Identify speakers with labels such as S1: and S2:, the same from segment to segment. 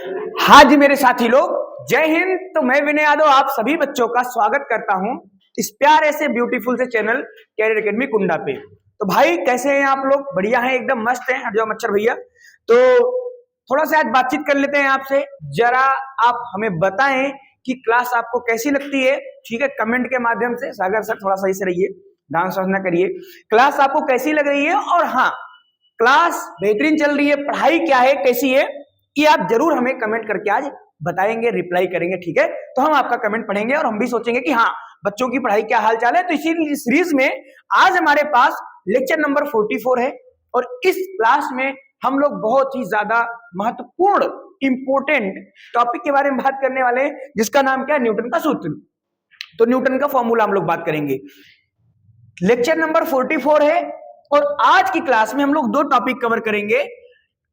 S1: हाँ जी मेरे साथी लोग, जय हिंद। तो मैं विनय यादव आप सभी बच्चों का स्वागत करता हूं इस प्यारे से ब्यूटीफुल से चैनल कैरियर एकेडमी कुंडा पे। तो भाई कैसे हैं आप लोग? बढ़िया हैं, एकदम मस्त हैं। हट जाओ मच्छर भैया। तो थोड़ा सा आज बातचीत कर लेते हैं आपसे। जरा आप हमें बताएं कि क्लास आपको कैसी लगती है। ठीक है, कमेंट के माध्यम से। सागर सर थोड़ा सही से रहिए, डांस वांस ना करिए। क्लास आपको कैसी लग रही है, और हाँ, क्लास बेहतरीन चल रही है, पढ़ाई क्या है, कैसी है, ये आप जरूर हमें कमेंट करके आज बताएंगे, रिप्लाई करेंगे। ठीक है, तो हम आपका कमेंट पढ़ेंगे और हम भी सोचेंगे कि हाँ, बच्चों की पढ़ाई क्या हाल चाल है। तो इसी सीरीज में आज हमारे पास लेक्चर नंबर 44 है, और इस क्लास में हम लोग बहुत ही ज्यादा महत्वपूर्ण इंपोर्टेंट टॉपिक के बारे में बात करने वाले हैं, जिसका नाम क्या है? न्यूटन का सूत्र। तो न्यूटन का फॉर्मूला हम लोग बात करेंगे। लेक्चर नंबर 44 है, और आज की क्लास में हम लोग दो टॉपिक कवर करेंगे।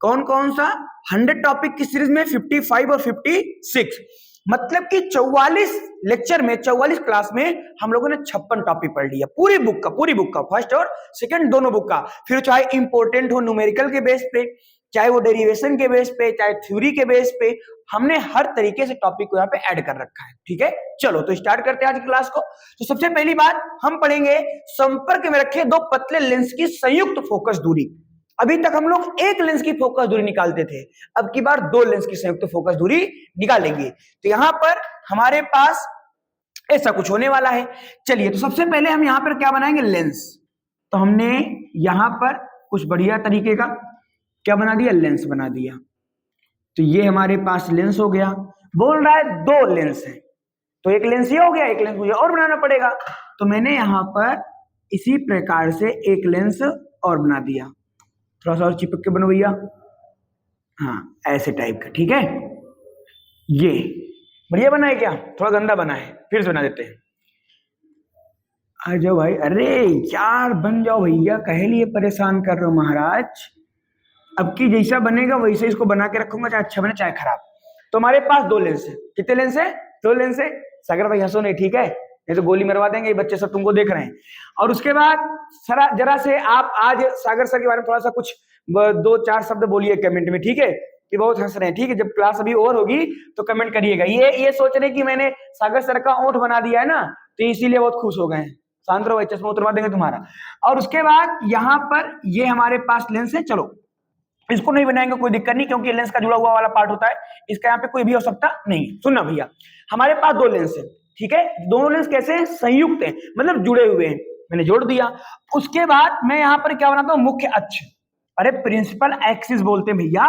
S1: कौन कौन सा? 100 टॉपिक की सीरीज में 55 और 56, मतलब कि 44 लेक्चर में, 44 क्लास में हम लोगों ने 56 टॉपिक पढ़ लिया, पूरी बुक का फर्स्ट और सेकंड दोनों बुक का। फिर चाहे इंपोर्टेंट हो न्यूमेरिकल के बेस पे, चाहे वो डेरिवेशन के बेस पे, चाहे थ्योरी के बेस पे, हमने हर तरीके से टॉपिक को यहाँ पे ऐड कर रखा है। ठीक है, चलो तो स्टार्ट करते हैं आज की क्लास को। तो सबसे पहली बात हम पढ़ेंगे, संपर्क में रखे दो पतले लेंस की संयुक्त फोकस दूरी। अभी तक हम लोग एक लेंस की फोकस दूरी निकालते थे, अब की बार दो लेंस की संयुक्त फोकस दूरी निकालेंगे। तो यहां पर हमारे पास ऐसा कुछ होने वाला है। चलिए, तो सबसे पहले हम यहां पर क्या बनाएंगे? लेंस। तो हमने यहां पर कुछ बढ़िया तरीके का क्या बना दिया? लेंस बना दिया। तो ये हमारे पास लेंस हो गया। बोल रहा है दो लेंस है, तो एक लेंस ये हो गया, एक लेंस मुझे और बनाना पड़ेगा। तो मैंने यहां पर इसी प्रकार से एक लेंस और बना दिया। थोड़ा सा और चिपक के बनो भैया। हाँ, ऐसे टाइप का। ठीक है, ये बढ़िया बना है क्या? थोड़ा गंदा बना है, फिर से बना देते हैं। आ जाओ भाई। अरे यार, बन जाओ भैया, कहे लिए परेशान कर रहे हो महाराज। अब की जैसा बनेगा वैसे इसको बना के रखूंगा, चाहे अच्छा बने चाहे खराब। तो हमारे पास दो लेंस है। कितने लेंस है? दो लेंस है। सागर भाई हंसो नहीं, ठीक है, नहीं तो गोली मरवा देंगे, ये बच्चे सब तुमको देख रहे हैं। और उसके बाद जरा से आप आज सागर सर के बारे में थोड़ा सा कुछ दो चार शब्द बोलिए कमेंट में। ठीक है, कि बहुत हंस रहे हैं। ठीक है, जब क्लास अभी ओवर होगी तो कमेंट करिएगा। ये सोच रहे कि मैंने सागर सर का ओंठ बना दिया है ना, तो इसीलिए बहुत खुश हो गए हैं। शांत रहो भाई, चश्मा उतरवा देंगे तुम्हारा। और उसके बाद यहाँ पर ये हमारे पास लेंस है। चलो, इसको नहीं बनाएंगे, कोई दिक्कत नहीं, क्योंकि लेंस का जुड़ा हुआ वाला पार्ट होता है, इसका यहाँ पे कोई भी आवश्यकता नहीं। सुनना भैया, हमारे पास दो लेंस है। ठीक है, दोनों लेंस कैसे हैं? संयुक्त हैं, मतलब जुड़े हुए हैं। मैंने जोड़ दिया। उसके बाद मैं यहाँ पर क्या बनाता हूँ? मुख्य अक्ष। अरे प्रिंसिपल एक्सिस बोलते हैं भैया,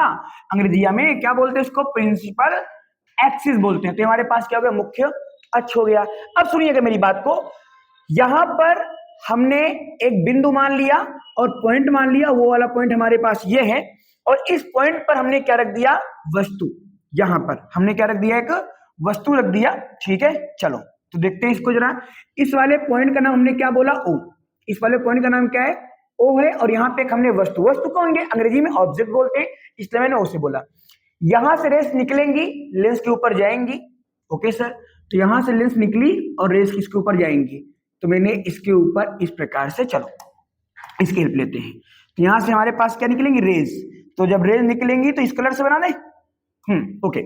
S1: अंग्रेजिया में क्या बोलते हैं इसको? प्रिंसिपल एक्सिस बोलते हैं। तो हमारे पास क्या हो गया? मुख्य अक्ष हो गया। अब सुनिएगा मेरी बात को, यहां पर हमने एक बिंदु मान लिया और पॉइंट मान लिया, वो वाला पॉइंट हमारे पास ये है, और इस पॉइंट पर हमने क्या रख दिया? वस्तु। यहां पर हमने क्या रख दिया? एक वस्तु रख दिया। ठीक है, चलो तो देखते हैं इसको जरा। इस वाले पॉइंट का नाम हमने क्या बोला? ओ। इस वाले पॉइंट का नाम क्या है? ओ है। और यहाँ पे हमने वस्तु, वस्तु को अंग्रेजी में ऑब्जेक्ट बोलते हैं, इसलिए मैंने ओ से बोला। यहां से रेस निकलेंगी, लेंस के ऊपर जाएंगी। ओके सर, तो यहां से लेंस निकली और रेस किसके ऊपर जाएंगी? तो मैंने इसके ऊपर इस प्रकार से, चलो इसकी हेल्प लेते हैं। तो यहां से हमारे पास क्या निकलेंगी? रेज। तो जब रेज निकलेंगी तो इस कलर से बना दे। ओके,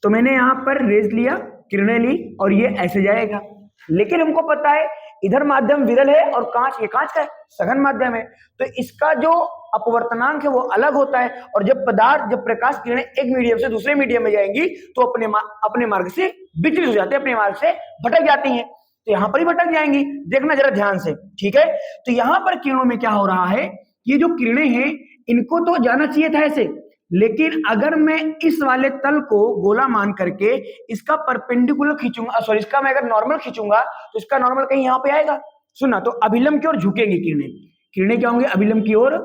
S1: तो मैंने यहां पर रेज लिया, किरणें ली, और ये ऐसे जाएगा। लेकिन हमको पता है इधर माध्यम विरल है और कांच, ये कांच का है, सघन माध्यम है, तो इसका जो अपवर्तनांक है वो अलग होता है। और जब प्रकाश किरणें एक मीडियम से दूसरे मीडियम में जाएंगी तो अपने मार्ग से विचलित हो जाते हैं, अपने मार्ग से भटक जाती हैं। तो यहां पर ही भटक जाएंगी, देखना जरा ध्यान से। ठीक है, तो यहां पर किरणों में क्या हो रहा है? ये जो किरणें हैं इनको तो जाना चाहिए था ऐसे, लेकिन अगर मैं इस वाले तल को गोला मान करके इसका परपेंडिकुलर खींचूंगा, सॉरी, इसका मैं अगर नॉर्मल खींचूंगा तो इसका नॉर्मल कहीं यहां पे आएगा। सुना, तो अभिलंब की ओर झुकेंगी किरणें। किरणें क्या होंगी? अभिलंब की ओर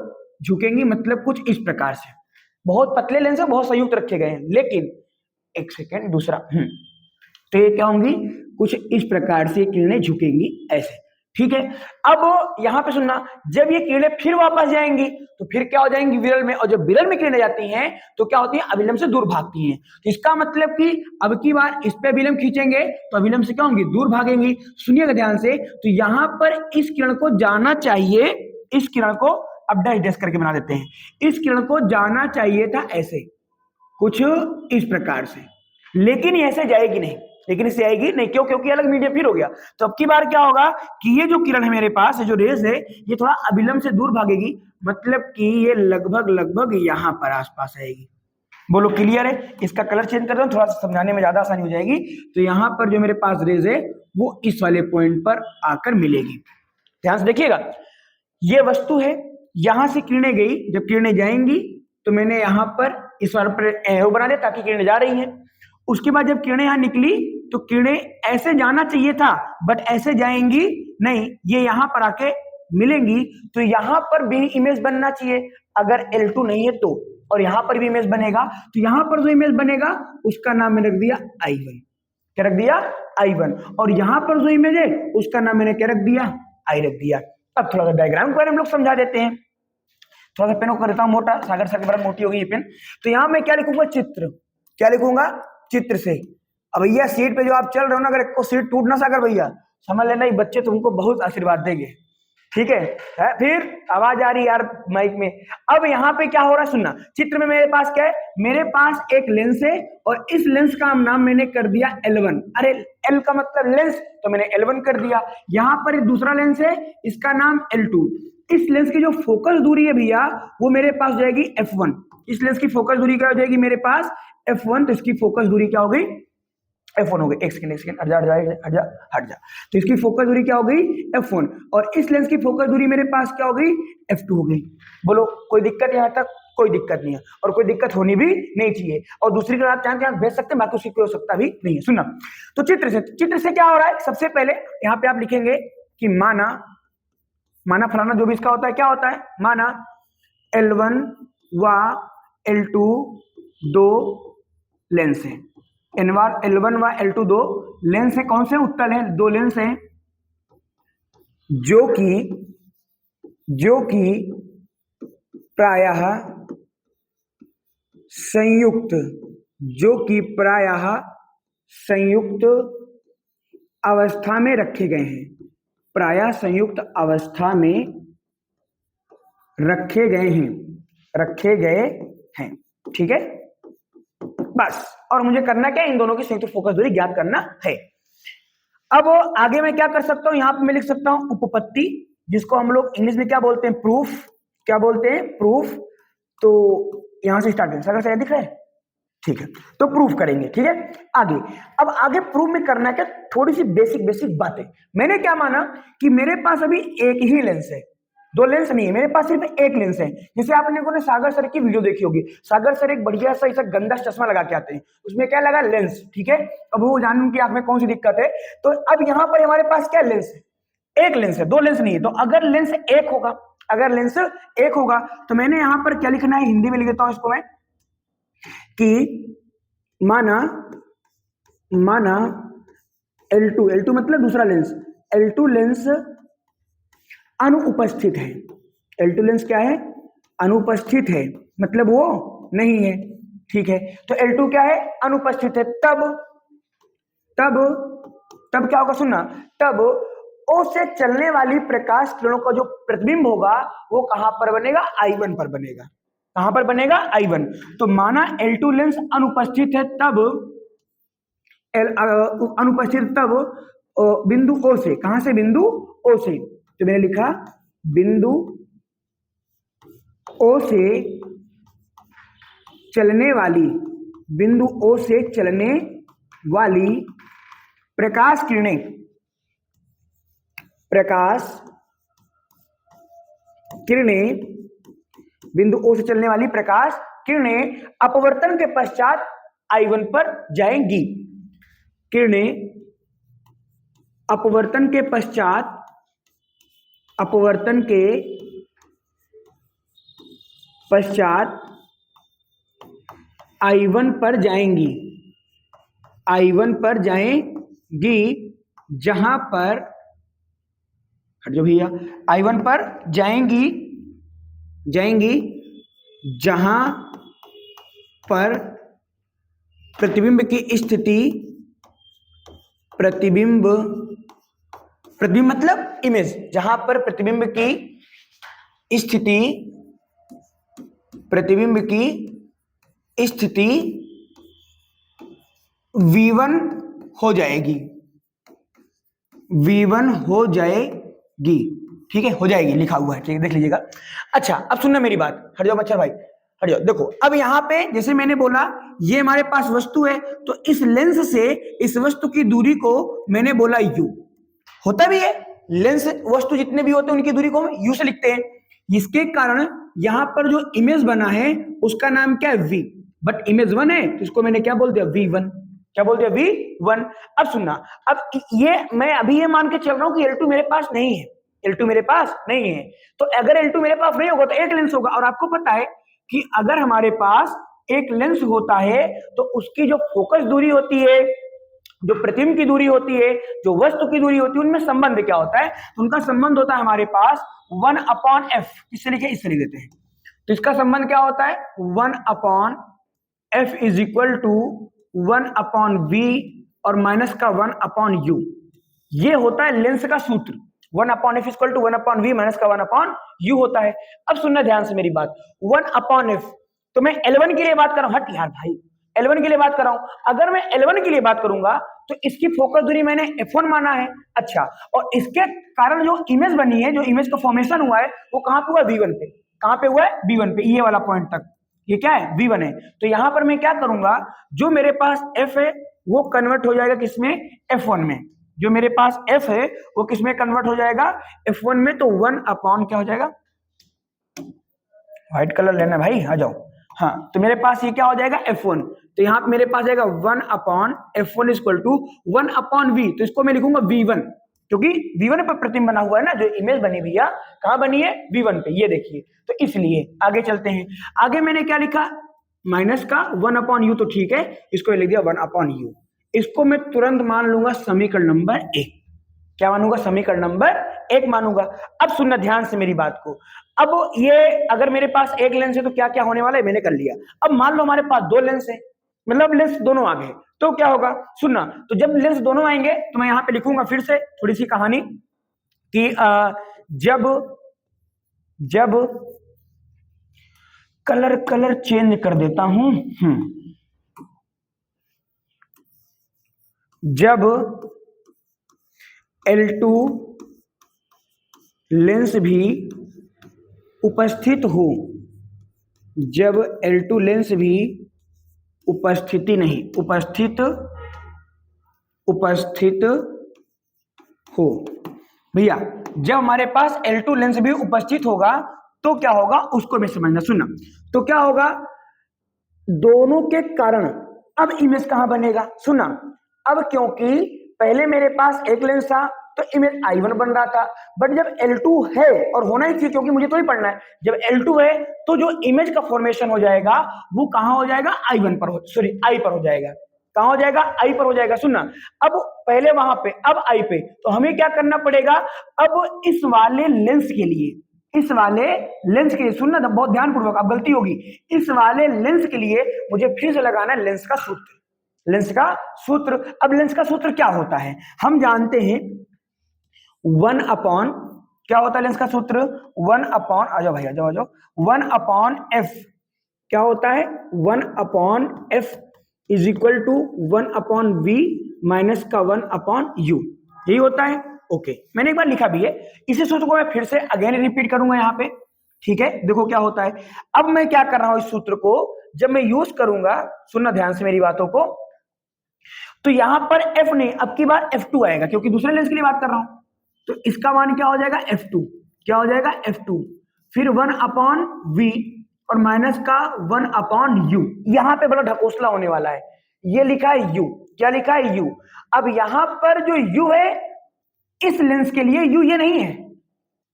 S1: झुकेंगी, मतलब कुछ इस प्रकार से। बहुत पतले लेंस है, बहुत संयुक्त रखे गए हैं, लेकिन एक सेकेंड, दूसरा तो ये क्या होंगी? कुछ इस प्रकार से किरणें झुकेंगी ऐसे। ठीक है, अब यहां पे सुनना, जब ये किरणें फिर वापस जाएंगी तो फिर क्या हो जाएंगी? विरल में। और जब विरल में किरणें जाती हैं तो क्या होती है? अभिलंब से दूर भागती हैं। तो इसका मतलब कि अब की बार इस पे अभिलंब खींचेंगे तो अभिलंब से क्या होंगी? दूर भागेंगी। सुनिएगा ध्यान से, तो यहां पर इस किरण को जाना चाहिए, इस किरण को अब डैश डैश करके बना देते हैं, इस किरण को जाना चाहिए था ऐसे। कुछ इस प्रकार से, लेकिन ये ऐसे जाएगी नहीं, लेकिन इससे आएगी नहीं, क्यों? क्योंकि अलग मीडियम फिर हो गया। तो अब की बार क्या होगा कि ये जो किरण है मेरे पास, ये जो रेस है, ये थोड़ा अभिलंब से दूर भागेगी, मतलब कि ये लगभग लगभग यहां पर आसपास आएगी। बोलो क्लियर है? इसका कलर चेंज कर दो, थोड़ा सा समझाने में ज्यादा आसानी हो जाएगी। तो यहां पर जो मेरे पास रेज है वो इस वाले पॉइंट पर आकर मिलेगी। ध्यान से देखिएगा, ये वस्तु है, यहां से किरणें गई, जब किरणें जाएंगी तो मैंने यहां पर इस वाले पर एरो बना दिया ताकि किरणें जा रही हैं। उसके बाद जब किरणें यहां निकली तो किरणें ऐसे जाना चाहिए था, बट ऐसे जाएंगी नहीं, ये यहां पर आके मिलेंगी। तो यहां पर भी इमेज बनना चाहिए अगर L2 नहीं है तो, और यहां पर भी इमेज बनेगा। तो यहां पर जो इमेज बनेगा उसका नाम मैंने रख दिया I1। क्या रख दिया? I1। और यहां पर जो इमेज है उसका नाम मैंने क्या रख दिया? I रख दिया। अब थोड़ा सा डायग्राम के बारे में हम लोग समझा देते हैं। थोड़ा सा पेन को कर देता हूं मोटा, सागर सर के बारे में मोटी होगी ये पेन। तो यहां मैं क्या लिखूंगा? चित्र। क्या लिखूंगा? चित्र से। अब भैया सीट पे जो आप चल रहे हो ना, अगर को सीट टूट ना सागर भैया, समझ लेना ये बच्चे तुमको बहुत आशीर्वाद देंगे, ठीक है? फिर आवाज आ रही यार माइक में। अब यहाँ पे क्या हो रहा है सुनना, चित्र में मेरे पास क्या है? मेरे पास एक लेंस है और इस लेंस का नाम मैंने कर दिया L1। अरे L का मतलब लेंस, तो मैंने L1 कर दिया। यहाँ पर एक दूसरा लेंस है, इसका नाम L2। इस लेंस की जो फोकस दूरी है भैया वो मेरे पास जाएगी F1। इस लेंस की फोकस दूरी क्या हो जाएगी मेरे पास? F1। तो इसकी फोकस दूरी क्या हो गई? F1 हो गई। एक सेकंड हट जा। तो इसकी फोकस दूरी क्या हो गई? F1। और इस लेंस की फोकस दूरी मेरे पास क्या हो गई? F2 हो गई। बोलो कोई दिक्कत यहाँ तक? कोई दिक्कत नहीं है, और कोई दिक्कत होनी भी नहीं चाहिए। और दूसरी तरफ आप चाहें भेज सकते हैं, बाकी उसकी कोई आवश्यकता भी नहीं है। सुनना, तो चित्र से क्या हो रहा है? सबसे पहले यहाँ पे आप लिखेंगे कि माना फलाना जो भी इसका होता है, क्या होता है? माना L1 व L2 दो लेंस है। L1 व L2 दो लेंस है। कौन से? उत्तल है। दो लेंस हैं जो कि प्रायः संयुक्त अवस्था में रखे गए हैं। प्रायः संयुक्त अवस्था में रखे गए हैं। ठीक है, बस। और मुझे करना क्या? इन दोनों की संयुक्त फोकस दूरी ज्ञात करना है। अब आगे मैं क्या कर सकता हूं? यहां पे मैं लिख सकता हूं उपपत्ति, जिसको हम लोग इंग्लिश में क्या बोलते हैं? प्रूफ। क्या बोलते हैं? प्रूफ। तो यहां से स्टार्ट करें। सर दिख रहा है? ठीक है, तो प्रूफ करेंगे। ठीक है, आगे। अब आगे प्रूफ में करना क्या? थोड़ी सी बेसिक बातें। मैंने क्या माना कि मेरे पास अभी एक ही लेंस है, दो लेंस नहीं है, मेरे पास सिर्फ एक लेंस है। जैसे आप लोगों ने सागर सर की वीडियो देखी होगी, सागर सर एक बढ़िया सा ऐसा गंदा चश्मा लगा के आते हैं, उसमें क्या लगा? लेंस। ठीक है, अब वो जानने की आंख में कौन सी दिक्कत है। तो अब यहाँ पर हमारे पास क्या लेंस है? एक लेंस है, दो लेंस नहीं है। तो अगर लेंस एक होगा तो मैंने यहां पर क्या लिखना है? हिंदी में लिख देता हूं इसको मैं, कि माना L2 मतलब दूसरा लेंस, L2 लेंस अनुपस्थित है। L2 लेंस क्या है? अनुपस्थित है, मतलब वो नहीं है। ठीक है, तो L2 क्या है? अनुपस्थित है। तब क्या होगा? सुनना, तब O से चलने वाली प्रकाश किरणों का जो प्रतिबिंब होगा वो कहां पर बनेगा? I1 पर बनेगा। कहां पर बनेगा? I1। तो माना L2 लेंस अनुपस्थित है, तब बिंदु O से, कहां से? बिंदु O से। तो मैंने लिखा बिंदु O से चलने वाली प्रकाश किरणें बिंदु O से चलने वाली प्रकाश किरणें अपवर्तन के पश्चात I1 पर जाएंगी। किरणें अपवर्तन के पश्चात I1 पर जाएंगी, जहां पर, हट जाओ भैया, I1 पर जाएंगी जहां पर प्रतिबिंब मतलब इमेज, जहां पर प्रतिबिंब की स्थिति V1 हो जाएगी, V1 हो जाएगी, ठीक है, हो जाएगी लिखा हुआ है, ठीक है, देख लीजिएगा। अच्छा अब सुनना मेरी बात, हट जाओ मच्छर भाई, हट जाओ। देखो अब यहाँ पे जैसे मैंने बोला ये हमारे पास वस्तु है, तो इस लेंस से इस वस्तु की दूरी को मैंने बोला u, होता भी है लेंस वस्तु जितने भी होते हैं उनकी दूरी को हम u से लिखते हैं। इसके कारण यहाँ पर जो इमेज बना है उसका नाम क्या है v, बट इमेज 1 है तो इसको मैंने क्या बोल दिया v1, क्या बोल दिया v1। अब सुनना, अब ये मैं अभी ये मान के चल रहा हूं कि L2 मेरे पास नहीं है, L2 मेरे पास नहीं है, तो अगर L2 मेरे पास नहीं होगा तो एक लेंस होगा, और आपको पता है कि अगर हमारे पास एक लेंस होता है तो उसकी जो फोकस दूरी होती है, जो प्रतिबिंब की दूरी होती है, जो वस्तु की दूरी होती है, उनमें संबंध क्या होता है, तो उनका संबंध होता है हमारे पास 1/f, किससे लिखे, इससे लिख देते हैं। तो इसका संबंध क्या होता है 1/f is equal to 1/v और माइनस का 1/u, ये होता है लेंस का सूत्र। 1/f equal to 1/v minus का 1/u होता है। अब सुनना ध्यान से मेरी बात, 1/f तो मैं L1 के लिए बात कर रहा हूं, हट यार भाई, L1 के लिए बात कर रहा हूं। अगर मैं L1 के लिए बात करूंगा तो इसकी फोकस दूरी मैंने f1 माना है, अच्छा, और इसके कारण जो इमेज बनी है, जो इमेज का फॉर्मेशन हुआ है वो कहां पे हुआ, V1 पे। कहां पे हुआ है, V1 पे, ये वाला पॉइंट तक, ये क्या है, V1 है। तो यहां पर मैं क्या करूंगा, जो मेरे पास f है वो कन्वर्ट हो जाएगा किसमें, f1 में, जो मेरे पास f है वो किसमें कन्वर्ट हो जाएगा, f1 में, तो 1 क्या हो जाएगा, व्हाइट कलर लेना भाई, आ जाओ, हाँ, तो मेरे पास ये क्या हो जाएगा f1, तो यहाँ पे मेरे पास जाएगा 1/f1 इक्वल टू 1/v, तो इसको मैं लिखूंगा v1, क्योंकि v1 पर प्रतिबिंब बना हुआ है ना, जो इमेज बनी भैया कहाँ बनी है, v1 पे, ये देखिए, तो इसलिए आगे चलते हैं। आगे मैंने क्या लिखा, माइनस का 1/u, तो ठीक है, इसको लिख दिया 1/u, इसको मैं तुरंत मान लूंगा समीकरण नंबर 1, क्या मानूंगा, समीकरण नंबर 1 मानूंगा। अब सुनना ध्यान से मेरी बात को, अब ये अगर मेरे पास एक लेंस है तो क्या क्या होने वाला है मैंने कर लिया। अब मान लो हमारे पास दो लेंस है, मतलब लेंस दोनों आ गए, तो क्या होगा, सुनना, तो जब लेंस दोनों आएंगे तो मैं यहां पे लिखूंगा फिर से थोड़ी सी कहानी कि जब कलर चेंज कर देता हूं, जब L2 लेंस भी उपस्थित हो, जब L2 लेंस भी उपस्थित हो, भैया जब हमारे पास L2 लेंस भी उपस्थित होगा तो क्या होगा उसको भी समझना, सुनना, तो क्या होगा, दोनों के कारण अब इमेज कहां बनेगा, सुनना, अब क्योंकि पहले मेरे पास एक लेंस था तो इमेज I1 बन रहा था, बट जब L2 है, और होना ही चाहिए क्योंकि मुझे तो ही पढ़ना है, जब L2 है तो जो इमेज का फॉर्मेशन हो जाएगा वो कहां हो जाएगा, I1 पर, सॉरी I पर हो जाएगा, कहां हो जाएगा, I पर हो जाएगा। सुनना, अब पहले वहां पे, अब I पे, तो हमें क्या करना पड़ेगा, अब इस वाले लेंस के लिए, इस वाले लेंस के लिए, सुनना बहुत ध्यानपूर्वक, अब गलती होगी, इस वाले लेंस के लिए मुझे फिर से लगाना है लेंस का सूत्र, लेंस का सूत्र। अब लेंस का सूत्र क्या होता है, हम जानते हैं 1/, क्या होता है लेंस का सूत्र, 1/, आ जाओ भाई, आ जाओ, 1/f, क्या होता है, 1/f is equal to 1/v minus का 1/u, यही होता है। ओके, मैंने एक बार लिखा भी है, इसी सूत्र को मैं फिर से अगेन रिपीट करूंगा यहाँ पे, ठीक है, देखो क्या होता है। अब मैं क्या कर रहा हूं, इस सूत्र को जब मैं यूज करूंगा, सुनना ध्यान से मेरी बातों को, तो यहां पर f नहीं, अब की बार f2 आएगा, क्योंकि दूसरे लेंस के लिए बात कर रहा हूं, तो इसका मान क्या हो जाएगा, f2, क्या हो जाएगा, f2, फिर 1/v और माइनस का 1/u, यहां पे बड़ा ढकोसला होने वाला है, ये लिखा है u, क्या लिखा है u, अब यहां पर जो u है इस लेंस के लिए u ये नहीं है,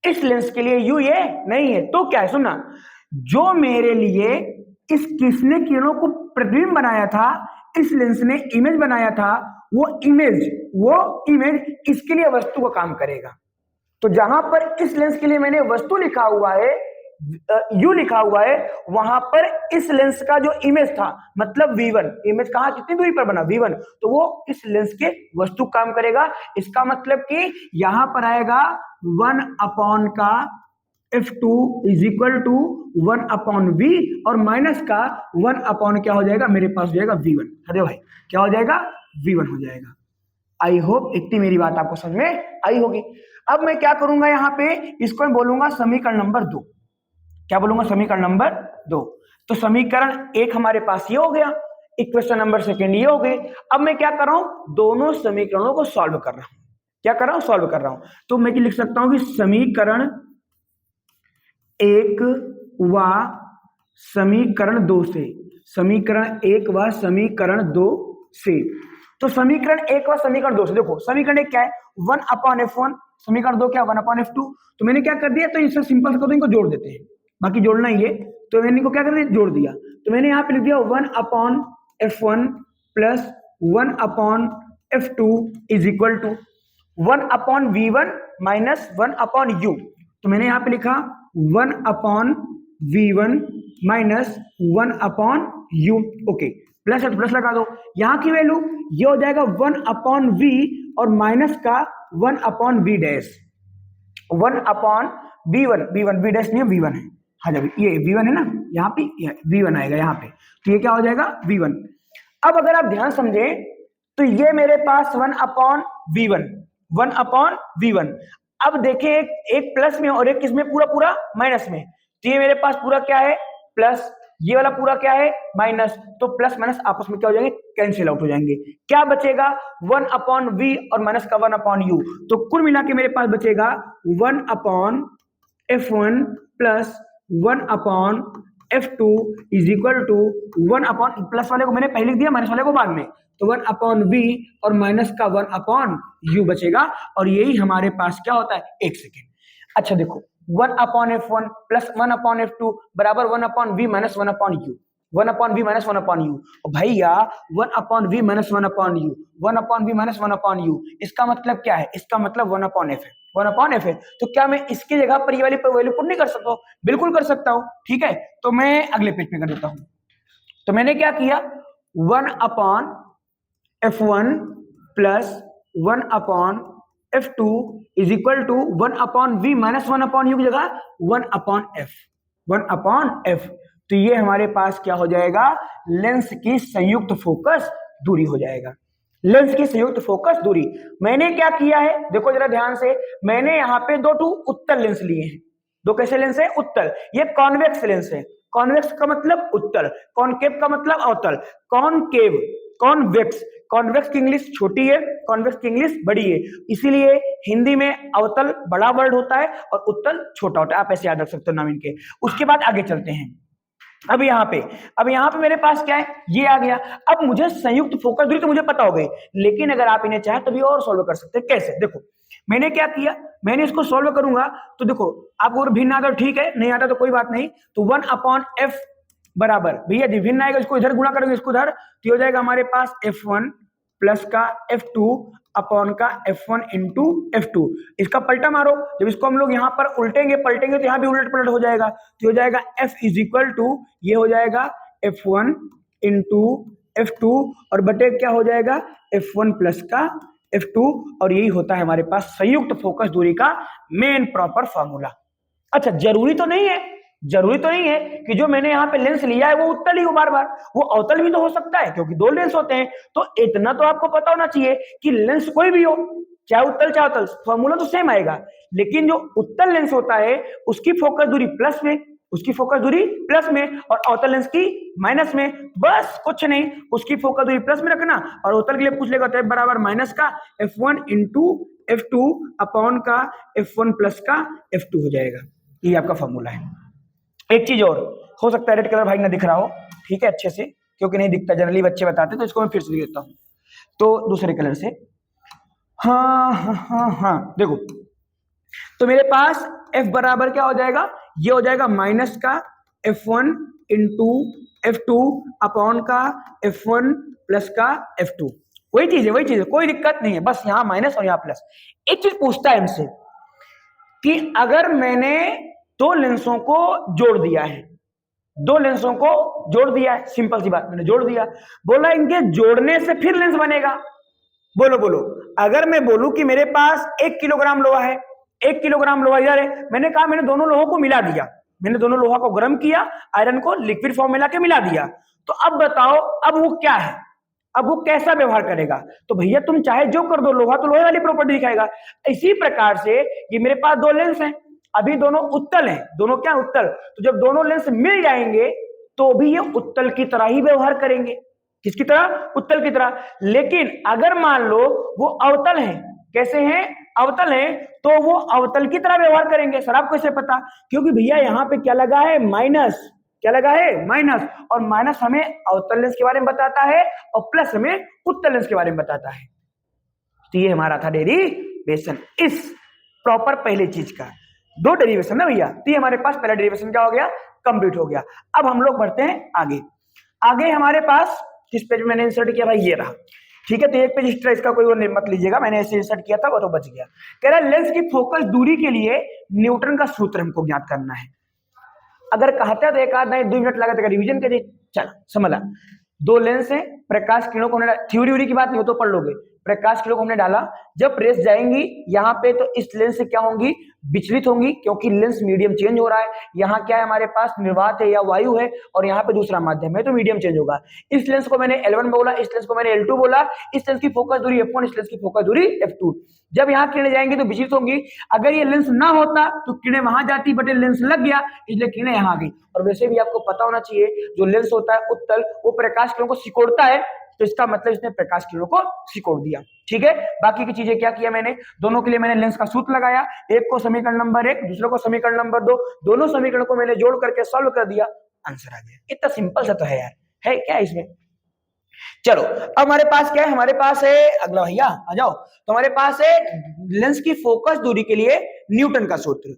S1: इस लेंस के लिए u ये नहीं है, तो क्या है, सुनना, जो मेरे लिए इस किसने किरणों को प्रतिबिंब बनाया था, इस लेंस ने इमेज बनाया था, वो इमेज इसके लिए वस्तु का काम करेगा। तो जहां पर इस लेंस के लिए मैंने वस्तु लिखा हुआ है, u लिखा हुआ है, वहां पर इस लेंस का जो इमेज था, मतलब v1, इमेज कहां कितनी दूरी पर बना, v1, तो वो इस लेंस के वस्तु काम करेगा। इसका मतलब कि यहां पर आएगा 1/, का F2 is equal to 1/v और माइनस का 1 क्या हो जाएगा मेरे पास हो जाएगा V1। अरे भाई क्या हो जाएगा V1 हो जाएगा। आई होप इतनी मेरी बात आपको समझ में आई होगी। अब मैं क्या करूंगा यहाँ पे, इसको मैं बोलूंगा समीकरण नंबर 2। क्या बोलूंगा? समीकरण नंबर 2। तो समीकरण 1 हमारे पास ये हो गया, इक्वेशन नंबर 2 ये हो गए। अब मैं क्या कर रहा हूं, दोनों समीकरणों को सॉल्व कर रहा हूं। क्या कर रहा हूं? सॉल्व कर रहा हूं। तो मैं लिख सकता हूं कि समीकरण 1 व समीकरण 2 से, समीकरण 1 व समीकरण 2 से। तो समीकरण 1 व समीकरण 2 से देखो, समीकरण 1 क्या है 1/f1, समीकरण 2 क्या 1/f2। तो मैंने क्या कर दिया, तो इससे सिंपल से इनको जोड़ देते हैं, बाकी जोड़ना ही है। तो मैंने इनको क्या कर दिया, जोड़ दिया। तो मैंने यहाँ पे लिख दिया 1/f1 plus 1/f2 is equal to 1/v1 minus 1/u। तो मैंने यहाँ पे लिखा 1/v1 minus 1/u। Okay, plus है तो प्लस लगा दो। यहाँ की वैल्यू ये हो जाएगा 1/v और माइनस का 1/v dash, 1/v1, v dash नहीं है v1 है। हाँ जब ये v1 है ना, यहाँ पे v1 आएगा यहाँ पे, तो ये क्या हो जाएगा v1। अब अगर आप ध्यान समझें तो ये मेरे पास 1/v1, 1/v1। अब देखिए एक प्लस में और एक किसमें, पूरा पूरा माइनस में। तो ये मेरे पास पूरा क्या है प्लस, ये वाला पूरा क्या है माइनस। तो प्लस माइनस आपस में क्या हो जाएंगे, कैंसिल आउट हो जाएंगे। क्या बचेगा 1/v और माइनस का 1/u। तो कुल मिला के मेरे पास बचेगा 1/f1 plus 1/f2 is equal to 1 plus वाले को मैंने पहले लिख दिया, माइनस वाले को बाद में। तो 1/v और माइनस का 1/u बचेगा। और यही हमारे पास क्या होता है, 1 सेकेंड। अच्छा देखो 1/f1 प्लस 1/f2 बराबर 1/v minus 1/u, 1/v minus 1/u। और भैया 1/v minus 1/u, 1/v minus 1/u, इसका मतलब क्या है, इसका मतलब 1/f है, 1/f है। तो क्या मैं इसकी जगह पर ये वाली वैल्यू पुट नहीं कर सकता? बिल्कुल कर सकता हूं। ठीक है, तो मैं अगले पेज में कर देता हूं। तो मैंने क्या किया 1/f1 plus 1/f2 is equal to 1/v minus 1/u की जगह 1/f, 1/f। तो ये हमारे पास क्या हो जाएगा, लेंस की संयुक्त फोकस दूरी हो जाएगा, लेंस की संयुक्त फोकस दूरी। मैंने क्या किया है देखो जरा ध्यान से, मैंने यहाँ पे दो उत्तल लेंस लिए हैं। दो कैसे लेंस है, उत्तल। ये कॉन्वेक्स लेंस है। कॉन्वेक्स का मतलब उत्तल, कॉनकेव का मतलब अवतल। कॉनकेव, कॉन्वेक्स, कॉन्वेक्स की इंग्लिश छोटी है, कॉन्वेक्स की इंग्लिश बड़ी है, इसीलिए हिंदी में अवतल बड़ा वर्ड होता है और उत्तल छोटा होता है। आप ऐसे याद रख सकते हो नाम इनके। उसके बाद आगे चलते हैं। अब यहाँ पे मेरे पास क्या है, ये आ गया। अब मुझे संयुक्त फोकस दूरी तो मुझे पता हो गई, लेकिन अगर आप इन्हें चाहे तो भी और सॉल्व कर सकते हैं। कैसे? देखो मैंने क्या किया, मैंने इसको सॉल्व करूंगा तो देखो आपको अगर भिन्न आता तो ठीक है, नहीं आता तो कोई बात नहीं। तो 1/f बराबर, भैया जी भिन्न आएगा इसको इधर गुणा करेंगे, इसको इधर, तो हो जाएगा हमारे पास f1 प्लस का f2 अपॉन का f1 इंटू f2। इसका पलटा मारो, जब इसको हम लोग यहाँ पर उल्टेंगे पलटेंगे तो यहाँ भी उलट पलट हो जाएगा। तो हो जाएगा f इज इक्वल टू, ये हो जाएगा f1 इंटू f2 और बटे क्या हो जाएगा f1 प्लस का f2। और यही होता है हमारे पास संयुक्त फोकस दूरी का मेन प्रॉपर फॉर्मूला। अच्छा जरूरी तो नहीं है कि जो मैंने यहाँ पे लेंस लिया है वो उत्तल ही हो, बार बार वो अवतल भी तो हो सकता है, क्योंकि दो लेंस होते हैं। तो इतना तो आपको पता होना चाहिए कि लेंस कोई भी हो, चाहे उत्तल चाहे अवतल, फॉर्मूला तो सेम आएगा। लेकिन जो उत्तल लेंस होता है उसकी फोकस दूरी प्लस में, उसकी फोकस दूरी प्लस में, और अवतल लेंस की माइनस में। बस कुछ नहीं, उसकी फोकस दूरी प्लस में रखना और अवतल के लिए पूछ लेगा तो बराबर माइनस का f1 इंटू f2 अपॉन का f1 प्लस का f2 हो जाएगा। ये आपका फॉर्मूला है। एक चीज और, हो सकता है रेड कलर भाई ना दिख रहा हो, ठीक है अच्छे से, क्योंकि नहीं दिखता जनरली बच्चे बताते, तो इसको मैं फिर से लिख देता हूं तो दूसरे कलर से। हाँ देखो, तो मेरे पास f बराबर क्या हो जाएगा, ये हो जाएगा माइनस का f1 इंटू f2 अपॉन का f1 प्लस का f2। वही चीज है, कोई दिक्कत नहीं है, बस यहाँ माइनस और यहाँ प्लस। एक चीज पूछता है हमसे कि अगर मैंने दो लेंसों को जोड़ दिया है, सिंपल सी बात, मैंने जोड़ दिया, बोला इनके जोड़ने से फिर लेंस बनेगा। बोलो अगर मैं बोलूं कि मेरे पास 1 किलोग्राम लोहा है 1 किलोग्राम लोहा इधर है, मैंने कहा मैंने दोनों लोहों को मिला दिया, मैंने दोनों लोहा को गर्म किया, आयरन को लिक्विड फॉर्म में लाके मिला दिया। तो अब बताओ अब वो क्या है, अब वो कैसा व्यवहार करेगा। तो भैया तुम चाहे जो कर दो, लोहा तो लोहे वाली प्रॉपर्टी दिखाएगा। इसी प्रकार से ये मेरे पास दो लेंस हैं, अभी दोनों उत्तल हैं, दोनों क्या उत्तल, तो जब दोनों लेंस मिल जाएंगे तो भी ये उत्तल की तरह ही व्यवहार करेंगे। किसकी तरह? उत्तल की तरह। लेकिन अगर मान लो वो अवतल हैं, कैसे हैं? अवतल हैं, तो वो अवतल की तरह व्यवहार करेंगे। सर आपको कैसे पता? क्योंकि भैया यहाँ पे क्या लगा है? माइनस। क्या लगा है? माइनस। और माइनस हमें अवतल लेंस के बारे में बताता है और प्लस हमें उत्तल लेंस के बारे में बताता है। तो ये हमारा था डेरिवेशन इस प्रॉपर पहले चीज का। दो डेरिवेशन ना भैया, तो ये हमारे पास पहला डेरिवेशन क्या हो गया? कंप्लीट हो गया। अब हम लोग बढ़ते हैं आगे। आगे हमारे पास किस पेज में मैंने इंसर्ट किया भाई? ये रहा। ठीक है, तो एक पेज एक्स्ट्रा इसका कोई और मत लीजिएगा, मैंने ऐसे इंसर्ट किया था वो तो बच गया। कह रहा है लेंस की फोकस दूरी के लिए न्यूटन का सूत्र हमको ज्ञात करना है। अगर कहते हैं तो एक आध नहीं 2 मिनट लगा रिवीजन करिए। चल समझा, दो लेंस है, प्रकाश किरणों को हमने थ्योरी की बात नहीं हो तो पढ़ लोगे। प्रकाश किरणों को हमने डाला, जब रेस जाएंगी यहाँ पे तो इस लेंस से क्या होंगी? विचलित होंगी, क्योंकि लेंस मीडियम चेंज हो रहा है। यहाँ क्या है हमारे पास? निर्वात है या वायु है, और यहाँ पे दूसरा माध्यम है, तो मीडियम चेंज होगा। इस लेंस को मैंने L1 बोला, इस लेंस को मैंने L2 बोला। इस लेंस की फोकस दूरी F1, इस लेंस की फोकस दूरी F2। जब यहाँ किरणें जाएंगी तो विचलित होंगी। अगर ये लेंस ना होता तो किरणें वहां जाती, बट लेंस लग गया इसलिए किरणें यहाँ आ गई। और वैसे भी आपको पता होना चाहिए जो लेंस होता है उत्तल, वो प्रकाश किरणों को सिकोड़ता है, तो इसका मतलब इसने प्रकाश किरणों को सिकोड़ दिया। ठीक है, बाकी की चीजें क्या किया मैंने? दोनों के लिए मैंने लेंस का सूत्र लगाया, एक को समीकरण नंबर 1, दूसरे को समीकरण नंबर 2, दोनों समीकरण को मैंने जोड़ करके सॉल्व कर दिया, आंसर आ गया। इतना सिंपल सा तो है यार, है क्या इसमें? चलो अब हमारे पास क्या है? हमारे पास है अगला भैया आ जाओ। तो हमारे पास है लेंस की फोकस दूरी के लिए न्यूटन का सूत्र।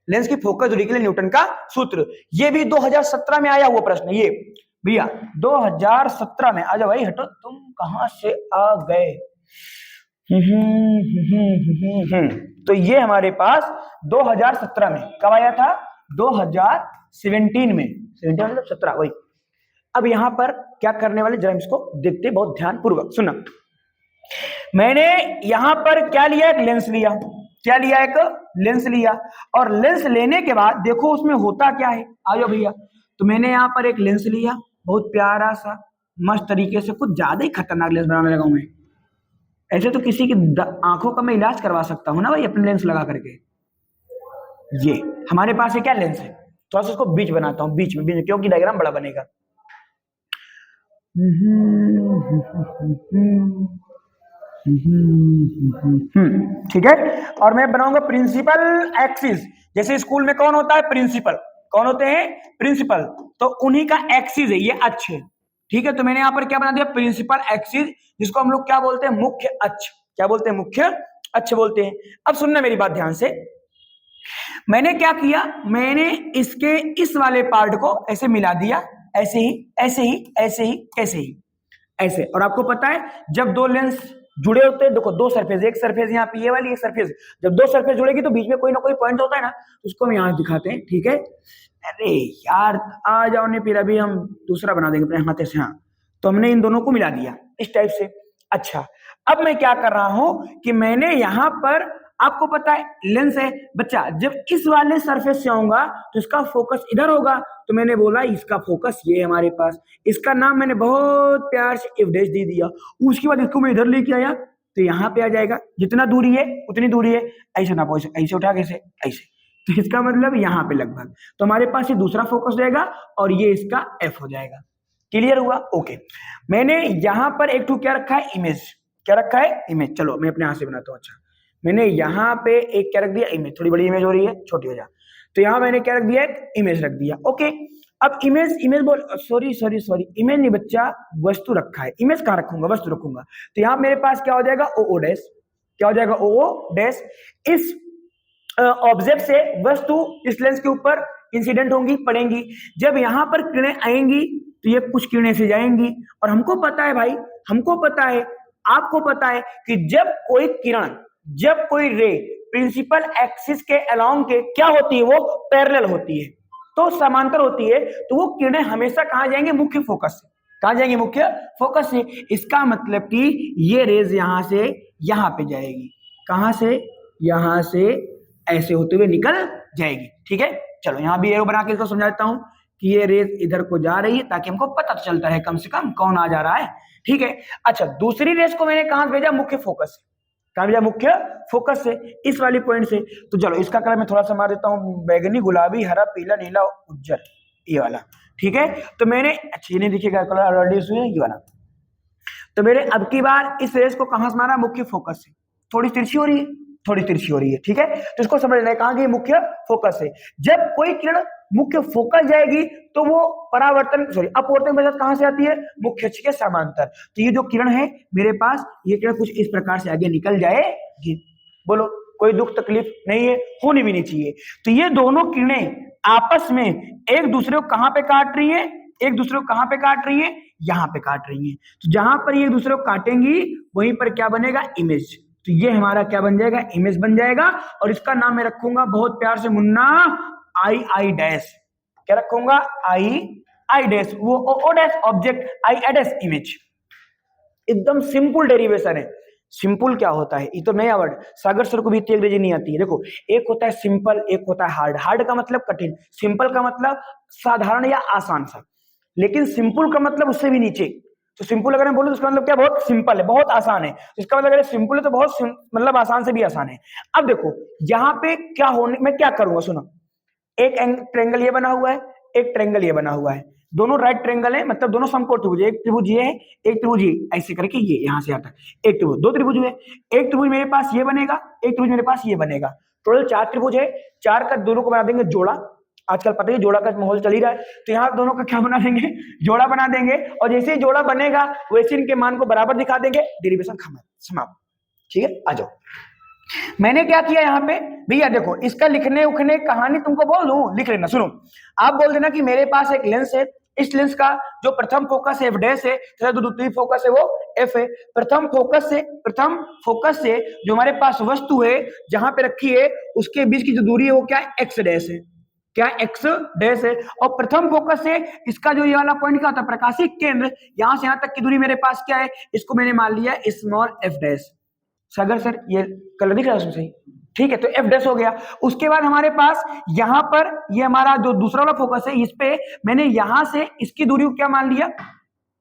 S1: लेंस की फोकस दूरी के लिए न्यूटन का सूत्र, ये भी 2017 में आया हुआ प्रश्न। ये भैया 2017 में, आ जाओ भाई, हटो तुम कहां से आ गए। तो ये हमारे पास 2017 में कब आया था? 2017 में, 17 मतलब 17 वही। अब यहां पर क्या करने वाले जरा इसको देखते बहुत ध्यान पूर्वक सुनना। मैंने यहां पर क्या लिया? एक लेंस लिया। क्या लिया? एक लेंस लिया। और लेंस लेने के बाद देखो उसमें होता क्या है, आ जाओ भैया। तो मैंने यहां पर एक लेंस लिया, बहुत प्यारा सा मस्त तरीके से, कुछ ज्यादा ही खतरनाक लेंस बनाने लगा हूं मैं। ऐसे तो किसी की आंखों का मैं इलाज करवा सकता हूं ना भाई अपने लेंस लगा करके। ये हमारे पास है क्या? लेंस है। थोड़ा सा इसको बीच बनाता हूं, बीच में, क्योंकि डायग्राम बड़ा बनेगा। ठीक है, और मैं बनाऊंगा प्रिंसिपल एक्सिस। जैसे स्कूल में कौन होता है? प्रिंसिपल। कौन होते हैं? प्रिंसिपल। तो उन्हीं का एक्सिस है ये अक्ष। ठीक है, तो मैंने यहां पर क्या बना दिया? प्रिंसिपल एक्सिस, जिसको हम लोग क्या बोलते हैं? मुख्य अक्ष। क्या बोलते हैं? मुख्य अक्ष बोलते हैं। अब सुनना मेरी बात ध्यान से। मैंने क्या किया? मैंने इसके इस वाले पार्ट को ऐसे मिला दिया, ऐसे ही ऐसे ही ऐसे ही ऐसे ही ऐसे। और आपको पता है जब दो लेंस जुड़े होते हैं, देखो दो सरफेस, एक सरफेस यहाँ पे ये वाली, एक सरफेस, जब दो सरफेस जुड़ेगी तो बीच में कोई ना कोई पॉइंट होता है ना, उसको हम यहाँ दिखाते हैं। ठीक है, अरे यार आ जाओ ने, फिर अभी हम दूसरा बना देंगे अपने हाथ से। हाँ, तो हमने इन दोनों को मिला दिया इस टाइप से। अच्छा, अब मैं क्या कर रहा हूं कि मैंने यहां पर, आपको पता है लेंस है बच्चा, जब इस वाले सरफेस से आऊंगा तो इसका फोकस इधर होगा, तो मैंने बोला इसका फोकस ये है हमारे पास। इसका नाम मैंने बहुत प्यार से एफ डैश दे दिया। उसके बाद इसको मैं इधर लेके आया तो यहाँ पे आ जाएगा, जितना दूरी है उतनी दूरी है, ऐसे ना पहुंच, ऐसे उठा कैसे, ऐसे। तो इसका मतलब यहाँ पे लगभग, तो हमारे पास ये दूसरा फोकस रहेगा और ये इसका एफ हो जाएगा। क्लियर हुआ? ओके। मैंने यहाँ पर एक टू क्या रखा है? इमेज। क्या रखा है? इमेज। चलो मैं अपने हाथ से बनाता हूँ। अच्छा, मैंने यहाँ पे एक क्या रख दिया? इमेज। थोड़ी बड़ी इमेज हो रही है, छोटी हो जा, तो यहाँ मैंने क्या रख दिया? एक इमेज रख दिया। ओके, अब इमेज बोल, सॉरी इमेज नहीं बच्चा, वस्तु रखा है। इमेज कहाँ रखूंगा? वस्तु रखूंगा। तो यहाँ मेरे पास क्या हो जाएगा? O dash. क्या हो जाएगा? O dash. इस ऑब्जेक्ट से वस्तु इस लेंस के ऊपर इंसिडेंट होंगी, पड़ेंगी। जब यहाँ पर किरणें आएंगी तो ये कुछ किरणें से जाएंगी, और हमको पता है भाई, हमको पता है, आपको पता है कि जब कोई किरण, जब कोई रे प्रिंसिपल एक्सिस के अलोंग के क्या होती है? वो पैरेलल होती है, तो समांतर होती है, तो वो किरणें हमेशा कहां जाएंगे? मुख्य फोकस से। कहां जाएंगे? मुख्य फोकस से। इसका मतलब कि ये रेज यहां से यहां पे जाएगी। कहां से? यहां से ऐसे होते हुए निकल जाएगी। ठीक है, चलो यहाँ भी एरो बना के इसको समझा देता हूँ कि ये रेस इधर को जा रही है, ताकि हमको पता तो चलता है कम से कम कौन आ जा रहा है। ठीक है, अच्छा दूसरी रेस को मैंने कहां भेजा, मुख्य फोकस से। कहां भेजा, मुख्य फोकस से, इस वाली पॉइंट से। तो चलो इसका कलर मैं थोड़ा सा मार देता हूँ, बैगनी, गुलाबी, हरा, पीला, नीला, उज्जर, ये वाला। ठीक है, तो मैंने, अच्छा ये नहीं दिखेगा कलर ऑलरेडी इसमें, ये वाला। तो मैंने अब की बार इस रेस को कहां से मारा, मुख्य फोकस से। थोड़ी तिरछी हो रही है, थोड़ी तिरछी हो रही है। ठीक है, तो इसको समझना है कहां गई, मुख्य फोकस से। जब कोई किरण मुख्य फोकस जाएगी तो वो परावर्तन अपवर्तन वजह कहां से आती है, मुख्य अक्ष के समांतर। तो ये जो किरण है मेरे पास, ये किरण कुछ इस प्रकार से आगे निकल जाएगी। बोलो, कोई दुख तकलीफ नहीं है, होनी भी नहीं चाहिए। तो ये दोनों किरणें आपस में एक दूसरे को कहां पे काट रही है, एक दूसरे को कहां पे काट रही है, यहां पे काट रही है। तो जहां पर ये एक दूसरे को काटेंगी वहीं पर क्या बनेगा, इमेज। तो ये हमारा क्या बन जाएगा, इमेज बन जाएगा। और इसका नाम मैं रखूंगा बहुत प्यार से, मुन्ना आई डैश। क्या रखूंगा, आई डैश, वो O dash object, I dash image. एकदम सिंपल डेरिवेशन है। सिंपल क्या होता है, ये तो नया वर्ड, सागर सर को भी इतनी अंग्रेजी नहीं आती है। देखो, एक होता है सिंपल, एक होता है हार्ड। हार्ड का मतलब कठिन, सिंपल का मतलब साधारण या आसान सा, लेकिन सिंपल का मतलब उससे भी नीचे। तो सिंपल अगर मैं बोलूं तो उसका मतलब क्या, बहुत सिंपल है, बहुत आसान है। तो इसका मतलब अगर सिंपल है तो बहुत मतलब आसान से भी आसान है। अब देखो यहाँ पे क्या होने, मैं क्या करूंगा, सुनो, एक ट्रेंगल ये बना हुआ है, एक ट्रेंगल ये बना हुआ है, दोनों राइट ट्रेंगल है, मतलब दोनों समकोण त्रिभुज। एक त्रिभुज ये है, एक त्रिभुज ये, ऐसे करके ये यहां से आता है एक त्रिभुज। दो त्रिभुज हुए, एक त्रिभुज मेरे पास ये बनेगा, एक त्रिभुज मेरे पास ये बनेगा। टोटल 4 त्रिभुज है, 4 का दोनों को बना देंगे जोड़ा। आजकल पता ही जोड़ा का माहौल चल ही रहा है, तो यहाँ दोनों का क्या बना देंगे, जोड़ा बना देंगे। और जैसे ही जोड़ा बनेगा वैसे इनके मान को बराबर दिखा देंगे, डेरिवेशन समाप्त। ठीक है, आ जाओ। मैंने क्या किया यहाँ पे भैया, देखो इसका लिखने उखने कहानी तुमको बोल दूं, लिख लेना। सुनो, आप बोल देना कि मेरे पास एक लेंस है, इस लेंस का जो प्रथम फोकस है एफ डैश है, तथा जो द्वितीय फोकस है वो एफ है। प्रथम फोकस से जो हमारे पास वस्तु है जहां पे रखी है, उसके बीच की जो दूरी है वो क्या है, एक्स डैश है। क्या एक्स डैश है। और प्रथम फोकस से इसका जो ये वाला पॉइंट क्या होता है, प्रकाशिक केंद्र, यहां से यहां तक की दूरी मेरे पास क्या है, इसको मैंने मान लिया स्मॉल एफ डैश। सागर सर ये कलर दिख रहा है उसमें सही, ठीक है, तो एफ डैश हो गया। उसके बाद हमारे पास यहाँ पर ये हमारा जो दूसरा वाला फोकस है, इस पे मैंने यहां से इसकी दूरी को क्या मान लिया,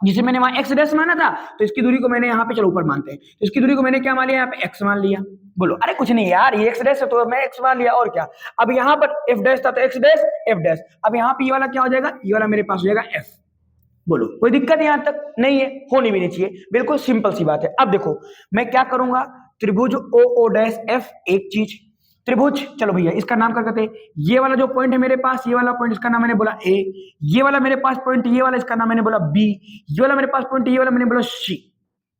S1: जिसे मैंने वहां एक्स डैश माना था, तो इसकी दूरी को मैंने यहाँ पे, चलो ऊपर मानते हैं, तो इसकी दूरी को मैंने क्या मान लिया, यहाँ पे एक्स मान लिया। बोलो, अरे कुछ नहीं यार, ये एक्स डैश है तो मैं एक्स मान लिया, और क्या। अब यहाँ पर एफ डैश था तो एक्स डैश एफ डैश। अब यहाँ पे ये वाला क्या हो जाएगा, ये वाला मेरे पास हो जाएगा एफ। बोलो, कोई दिक्कत यहां तक नहीं है, होनी भी नहीं चाहिए, बिल्कुल सिंपल सी बात है। अब देखो मैं क्या करूंगा, त्रिभुज ओ डैश एफ एक चीज, त्रिभुज, चलो भैया इसका नाम क्या कहते हैं, ये वाला जो पॉइंट है मेरे पास, ये वाला पॉइंट, इसका नाम मैंने बोला ए। ये वाला मेरे पास पॉइंट, ये वाला, इसका नाम मैंने बोला बी। ये वाला मेरे पास पॉइंट, ये वाला मैंने बोला सी।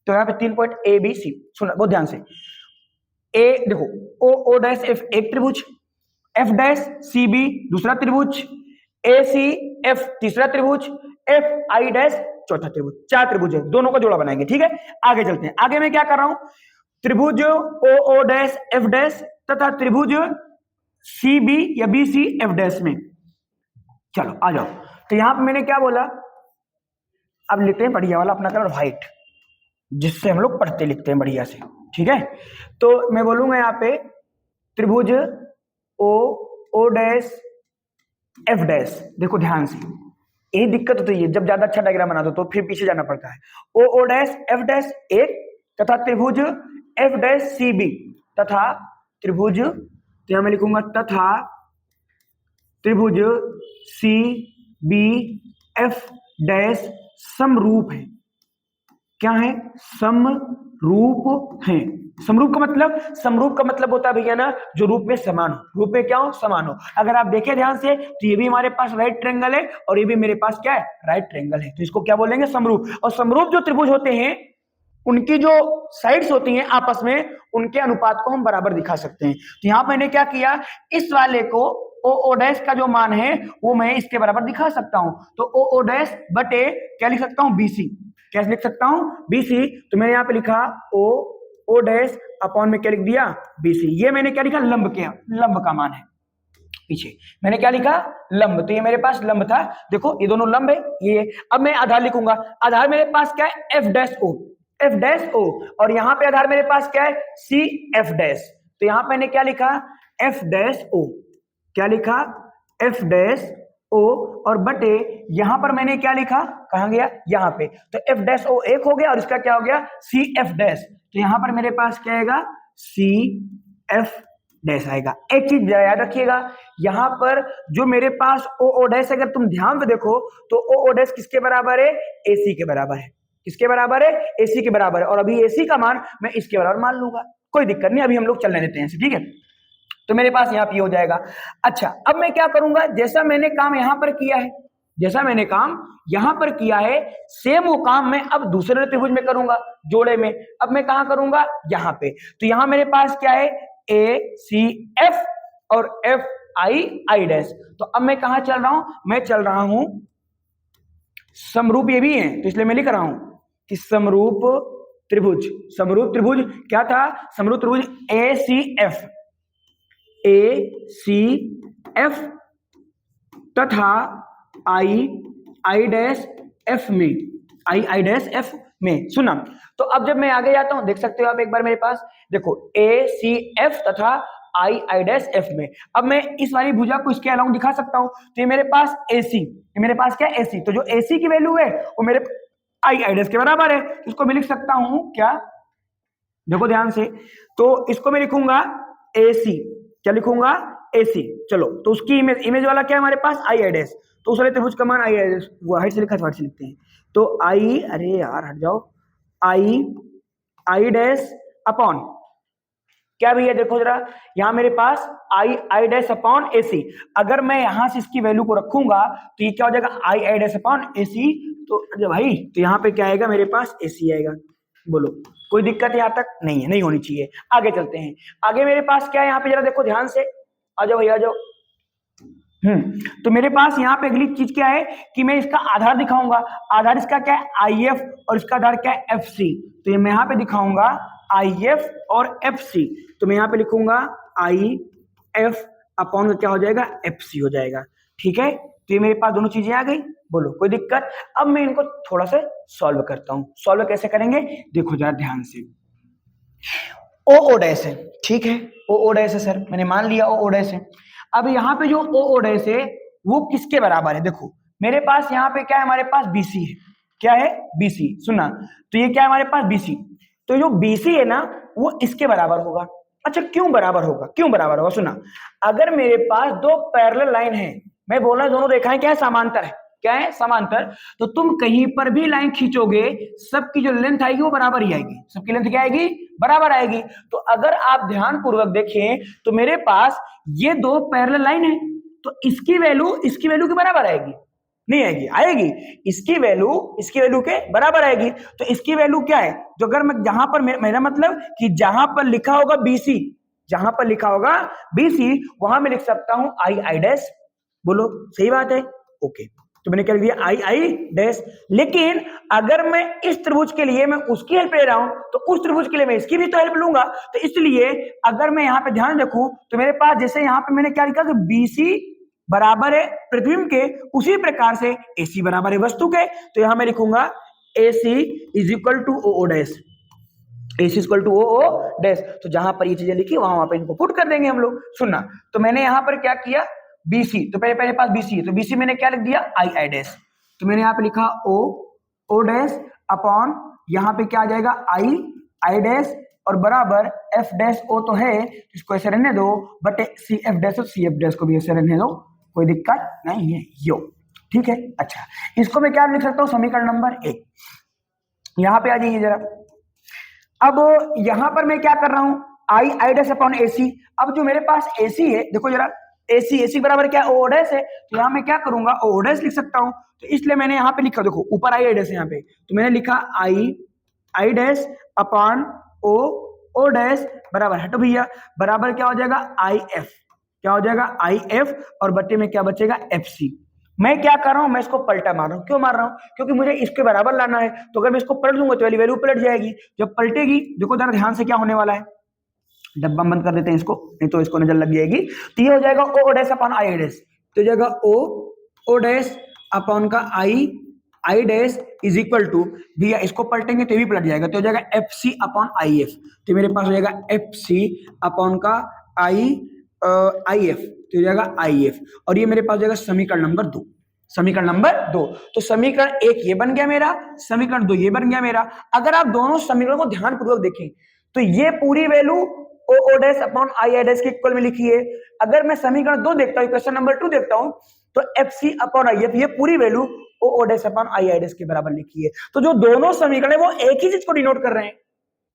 S1: तो यहाँ पे 3 पॉइंट ए बी सी, सुना बहुत ध्यान से। ए देखो, ओ डैश एफ एक त्रिभुज, एफ डैश सी बी दूसरा त्रिभुज, ए सी एफ तीसरा त्रिभुज, एफ आई डैश चौथा त्रिभुज। 4 त्रिभुज है, दोनों का जोड़ा बनाएंगे। ठीक है, आगे चलते हैं। आगे मैं क्या कर रहा हूं, त्रिभुज ओ डैश एफ डैश तथा त्रिभुज सी बी या बी सी एफ डैश में, चलो आ जाओ। तो यहां पे मैंने क्या बोला, अब लिखते हैं बढ़िया वाला अपना कलर व्हाइट, जिससे हम लोग पढ़ते लिखते हैं बढ़िया से। ठीक है, तो मैं बोलूंगा यहाँ पे त्रिभुज ओ डैश एफ डैश। देखो ध्यान से, यही दिक्कत होती है जब ज्यादा अच्छा डायग्राम बना दो तो फिर पीछे जाना पड़ता है। ओ डैश एफ डैश एक तथा त्रिभुज एफ डैश सी बी तथा त्रिभुज, तो यहां मैं लिखूंगा तथा त्रिभुज सी बी एफ डैश समरूप है। क्या है, समरूप है। समरूप का मतलब होता है भैया ना, जो रूप में समान हो, रूप में क्या हो, समान हो। अगर आप देखें ध्यान से तो ये भी हमारे पास राइट ट्रायंगल है और ये भी मेरे पास क्या है, राइट ट्रायंगल है, तो इसको क्या बोलेंगे, समरूप। और समरूप जो त्रिभुज होते हैं उनकी जो साइड्स होती हैं आपस में, उनके अनुपात को हम बराबर दिखा सकते हैं। तो यहां मैंने क्या किया, इस वाले को ओ डैश का जो मान है वो मैं इसके बराबर दिखा सकता हूं। तो ओ डैश बटे क्या लिख सकता हूं, बीसी। क्या लिख सकता हूं, बीसी। तो मैंने यहाँ पे लिखा ओ डैश अपॉन में क्या लिख दिया, बीसी। ये मैंने क्या लिखा, लंब का मान है। पीछे मैंने क्या लिखा, लंब। तो ये मेरे पास लंब था, देखो ये दोनों लंब है ये। अब मैं आधार लिखूंगा, आधार मेरे पास क्या है, एफ डैश ओ, और यहां पे आधार मेरे पास क्या है, सी एफ डैश। तो यहां मैंने क्या लिखा, एफ डैश ओ, क्या लिखा, एफ डैश ओ, और बटे यहां पर मैंने क्या लिखा, कहां गया, यहां पे, तो एफ डैश ओ एक हो गया और इसका क्या हो गया, सी एफ डैश, तो यहां पर मेरे पास क्या आएगा, सी एफ डैश आएगा। एक चीज याद रखिएगा, यहां पर जो मेरे पास ओ ओ डैश, अगर तुम ध्यान से देखो तो ओ ओ डैश किसके बराबर है, एसी के बराबर है, किसके बराबर है, एसी के बराबर है, और अभी एसी का मान मैं इसके बराबर मान लूंगा, कोई दिक्कत नहीं, अभी हम लोग चलने देते हैं, ठीक है। तो मेरे पास यहाँ पे हो जाएगा। अच्छा, अब मैं क्या करूंगा, जैसा मैंने काम यहां पर किया है, जैसा मैंने काम यहां पर किया है, सेम वो काम मैं अब दूसरे त्रिभुज में करूंगा, जोड़े में। अब मैं कहां करूंगा, यहां पे, तो यहां मेरे पास क्या है, ए सी एफ और एफ आई आई डैश। तो अब मैं कहां चल रहा हूं, मैं चल रहा हूं, समरूप ये भी है तो इसलिए मैं लिख रहा हूं कि समरूप त्रिभुज, समरूप त्रिभुज क्या था, समरूप त्रिभुज ए सी एफ, ए सी एफ तथा आई आई डैश एफ में, आई आई डैश एफ में, सुना। तो अब जब मैं आगे जाता हूं, देख सकते हो आप एक बार मेरे पास, देखो ए सी एफ तथा आई आई डैश एफ में, अब मैं इस वाली भुजा को इसके अलावा दिखा सकता हूं, तो ये मेरे पास एसी, ये मेरे पास क्या है, एसी, तो जो एसी की वैल्यू है वो मेरे आई आई डैश के बराबर है, इसको मैं लिख सकता हूं क्या, देखो ध्यान से, तो इसको मैं लिखूंगा एसी, क्या लिखूंगा, एसी। चलो, तो उसकी इमेज, इमेज वाला क्या है हमारे पास, आई आई डैश, तो उस वाले त्रिभुज का मान आई आई डैश, वो हाइट से लिखा था, हाइट से लिखते हैं, तो आई, अरे यार हट जाओ, आई आई डैश अपॉन क्या भैया, देखो जरा, यहां मेरे पास आई आई डैश अपॉन एसी, अगर मैं यहां से इसकी वैल्यू को रखूंगा तो ये क्या हो जाएगा, आई आई डैश अपॉन एसी, तो भाई तो यहाँ पे क्या आएगा, मेरे पास एसी आएगा। बोलो कोई दिक्कत यहाँ तक नहीं है, नहीं होनी चाहिए। आगे चलते हैं, आगे मेरे पास क्या है, यहाँ पे जरा देखो ध्यान से, आ जाओ भैया, आ जाओ। तो मेरे पास यहाँ पे अगली चीज क्या है कि मैं इसका आधार दिखाऊंगा, आधार इसका क्या है, आई एफ, और इसका आधार क्या है, एफ सी, तो ये मैं यहाँ पे दिखाऊंगा आई एफ और एफ सी, तो मैं यहाँ पे लिखूंगा आई एफ अपॉन का क्या हो जाएगा, एफ सी हो जाएगा, ठीक है। तो ये मेरे पास दोनों चीजें आ गई, बोलो कोई दिक्कत। अब मैं इनको थोड़ा सा सॉल्व करता हूं, सॉल्व कैसे करेंगे, देखो जरा ध्यान से, ओ ओ डैश है, ठीक है, ओ ओ डैश है सर, मैंने मान लिया ओ ओ डैश है। अब यहाँ पे जो ओ ओ डैश है वो किसके बराबर है, देखो मेरे पास यहाँ पे क्या है, हमारे पास बीसी है, क्या है, बीसी, सुना, तो ये क्या है हमारे पास बीसी, तो जो बीसी है ना वो इसके बराबर होगा। अच्छा क्यों बराबर होगा, क्यों बराबर होगा, सुना, अगर मेरे पास दो पैरेलल लाइन है, मैं बोल रहा हूं दोनों रेखाएं क्या है, समांतर है, क्या है, समांतर, तो तुम कहीं पर भी लाइन खींचोगे सबकी जो लेंथ आएगी वो बराबर ही आएगी, सबकी लेंथ क्या आएगी, बराबर आएगी। तो अगर आप ध्यान पूर्वक देखें तो मेरे पास ये दो पैरेलल लाइन है, तो इसकी वैल्यू के बराबर आएगी, नहीं आएगी, आएगी, इसकी वैल्यू के बराबर आएगी। तो इसकी वैल्यू क्या है, जो अगर मैं जहां पर, मेरा मतलब कि जहां पर लिखा होगा बीसी, जहां पर लिखा होगा बीसी, वहां मैं लिख सकता हूं आई आई डैश, बोलो सही बात है, ओके, तो मैंने क्या लिख दिया, आई आई डैश। लेकिन अगर मैं इस त्रिभुज के लिए मैं उसकी हेल्प ले रहा हूं तो उस त्रिभुज के लिए मैं इसकी भी तो हेल्प लूंगा, तो इसलिए अगर मैं यहाँ पे ध्यान रखूं तो मेरे पास जैसे यहाँ पे मैंने क्या लिखा कि बीसी बराबर है प्रतिबिंब के, उसी प्रकार से AC बराबर है वस्तु के, तो यहां मैं लिखूंगा AC is equal to O O dash, AC is equal to O O dash. तो जहां पर ये चीजें लिखी वहां पे इनको पुट कर देंगे हम लोग। सुनना, तो मैंने यहां पर क्या किया, BC, तो पहले पास BC है, तो BC मैंने क्या लिख दिया, आई आई डैश, तो मैंने यहाँ पे लिखा O O डैश अपॉन यहाँ पे क्या आ जाएगा, आई आई डैश और बराबर F डैश O तो है, इसको ऐसे रहने दो, बट CF डैश और CF डैश को भी ऐसे रहने दो, कोई दिक्कत नहीं है, यो ठीक है। अच्छा, इसको मैं क्या लिख सकता हूँ, समीकरण नंबर 1, यहां पे आ जाइए जरा। अब यहां पर मैं क्या कर रहा हूं, आई आई डैश अपॉन AC, अब जो मेरे पास AC है, देखो जरा, AC बराबर क्या, ओ डैश है, तो यहां मैं क्या करूंगा, ओ डैश लिख सकता हूं, तो इसलिए मैंने यहां पे लिखा, देखो ऊपर आई आई डैश है यहाँ पे, तो मैंने लिखा I I dash upon O dash बराबर, हटो भैया, बराबर क्या हो जाएगा, IF, क्या हो जाएगा, IF, और बट्टे में क्या बचेगा, FC। मैं क्या कर रहा हूं, मैं इसको पलटा मार रहा हूं, क्यों मार रहा हूं, क्योंकि मुझे इसके बराबर लाना है, तो अगर मैं इसको पलट दूंगा तो वाली वैल्यू पलट जाएगी, जब पलटेगी देखो जरा ध्यान से क्या होने वाला है, डब्बा बंद कर देते हैं इसको, नहीं तो इसको नजर लग जाएगी। तो ये हो जाएगा O dash upon I dash, तो जाएगा ओ डैश अपॉन का I dash is equal to, भैया इसको पलटेंगे तो भी पलट जाएगा, तो हो जाएगा FC अपॉन IF, तो मेरे पास हो जाएगा FC अपॉन का आई एफ, तो हो जाएगा आई एफ, और ये मेरे पास हो जाएगा समीकरण नंबर 2, समीकरण नंबर 2। तो समीकरण 1 ये बन गया मेरा, समीकरण 2 ये बन गया मेरा। अगर आप दोनों समीकरणों को ध्यानपूर्वक देखें तो ये पूरी value O O dash upon I I dash के इक्वल में लिखी है। अगर मैं समीकरण 2 देखता हूं, क्वेश्चन नंबर 2 देखता हूं, तो F C upon I F ये पूरी value O O dash upon I I dash के बराबर लिखी है। तो जो दोनों समीकरण है वो एक ही चीज को डिनोट कर रहे हैं,